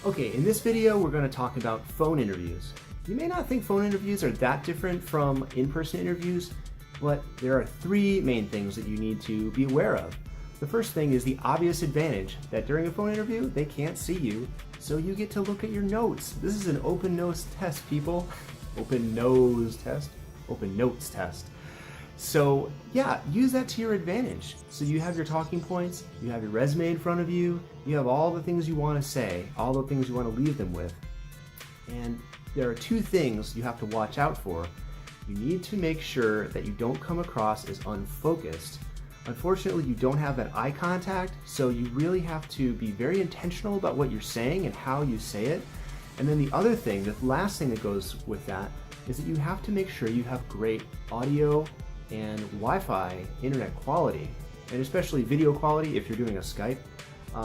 Okay, in this video we're going to talk about phone interviews. You may not think phone interviews are that different from in-person interviews, but there are three main things that you need to be aware of. The first thing is the obvious advantage that during a phone interview they can't see you, so you get to look at your notes. This is an open nose test, people. Open nose test? Open notes test. So yeah, use that to your advantage. So you have your talking points, you have your resume in front of you, you have all the things you want to say, all the things you want to leave them with. And there are two things you have to watch out for. You need to make sure that you don't come across as unfocused. Unfortunately, you don't have that eye contact, so you really have to be very intentional about what you're saying and how you say it. And then the other thing, the last thing that goes with that, is that you have to make sure you have great audio and Wi-Fi internet quality, and especially video quality if you're doing a Skype.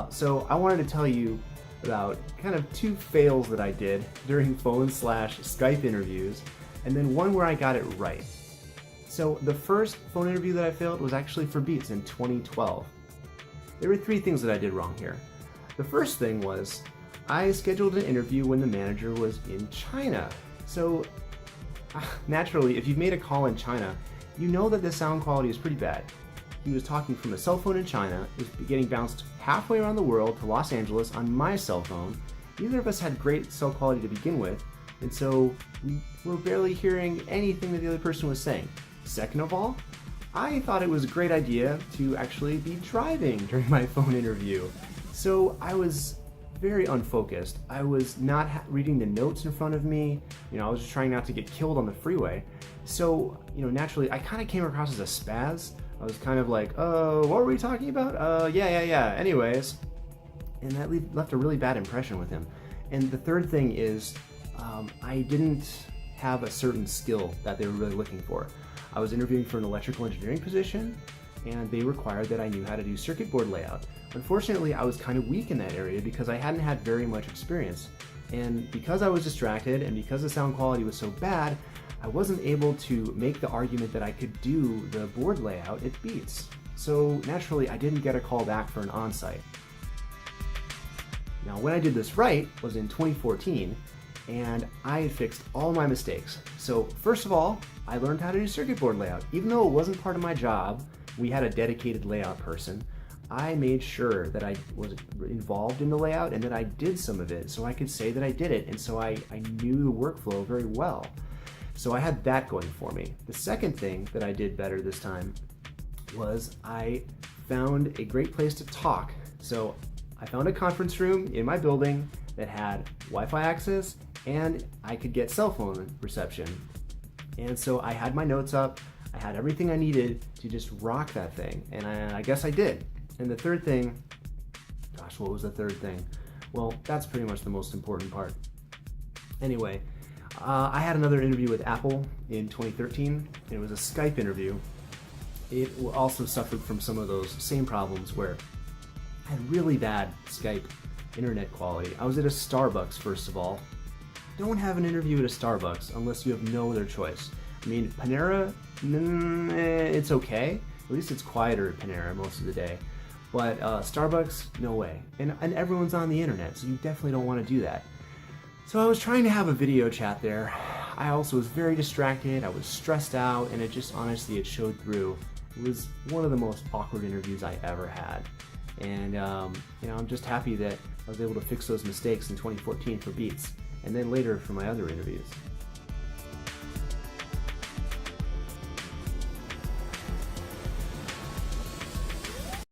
So I wanted to tell you about kind of two fails that I did during phone/Skype interviews, and then one where I got it right. So the first phone interview that I failed was actually for Beats in 2012. There were three things that I did wrong here. The first thing was I scheduled an interview when the manager was in China. So naturally, if you've made a call in China, you know that the sound quality is pretty bad. He was talking from a cell phone in China, it was getting bounced halfway around the world to Los Angeles on my cell phone. Neither of us had great cell quality to begin with, and so we were barely hearing anything that the other person was saying. Second of all, I thought it was a great idea to actually be driving during my phone interview. So I was very unfocused. I was not reading the notes in front of me. I was just trying not to get killed on the freeway. So, naturally, I kind of came across as a spaz. I was kind of like, oh, what were we talking about? Yeah. Anyways. And that left a really bad impression with him. And the third thing is, I didn't have a certain skill that they were really looking for. I was interviewing for an electrical engineering position, and they required that I knew how to do circuit board layout. Unfortunately, I was kind of weak in that area because I hadn't had very much experience. And because I was distracted and because the sound quality was so bad, I wasn't able to make the argument that I could do the board layout at Beats. So naturally, I didn't get a call back for an on-site. Now, when I did this right was in 2014, and I had fixed all my mistakes. So first of all, I learned how to do circuit board layout. Even though it wasn't part of my job, we had a dedicated layout person. I made sure that I was involved in the layout and that I did some of it so I could say that I did it, and so I knew the workflow very well. So I had that going for me. The second thing that I did better this time was I found a great place to talk. So I found a conference room in my building that had Wi-Fi access and I could get cell phone reception. And so I had my notes up, I had everything I needed to just rock that thing, and I guess I did. And the third thing, gosh, what was the third thing? Well, that's pretty much the most important part. Anyway, I had another interview with Apple in 2013. It was a Skype interview. It also suffered from some of those same problems where I had really bad Skype internet quality. I was at a Starbucks, first of all. Don't have an interview at a Starbucks unless you have no other choice. I mean, Panera, it's okay. At least it's quieter at Panera most of the day. But Starbucks, no way. And everyone's on the internet, so you definitely don't want to do that. So I was trying to have a video chat there. I also was very distracted, I was stressed out, and it just honestly, it showed through. It was one of the most awkward interviews I ever had. And I'm just happy that I was able to fix those mistakes in 2014 for Beats, and then later for my other interviews.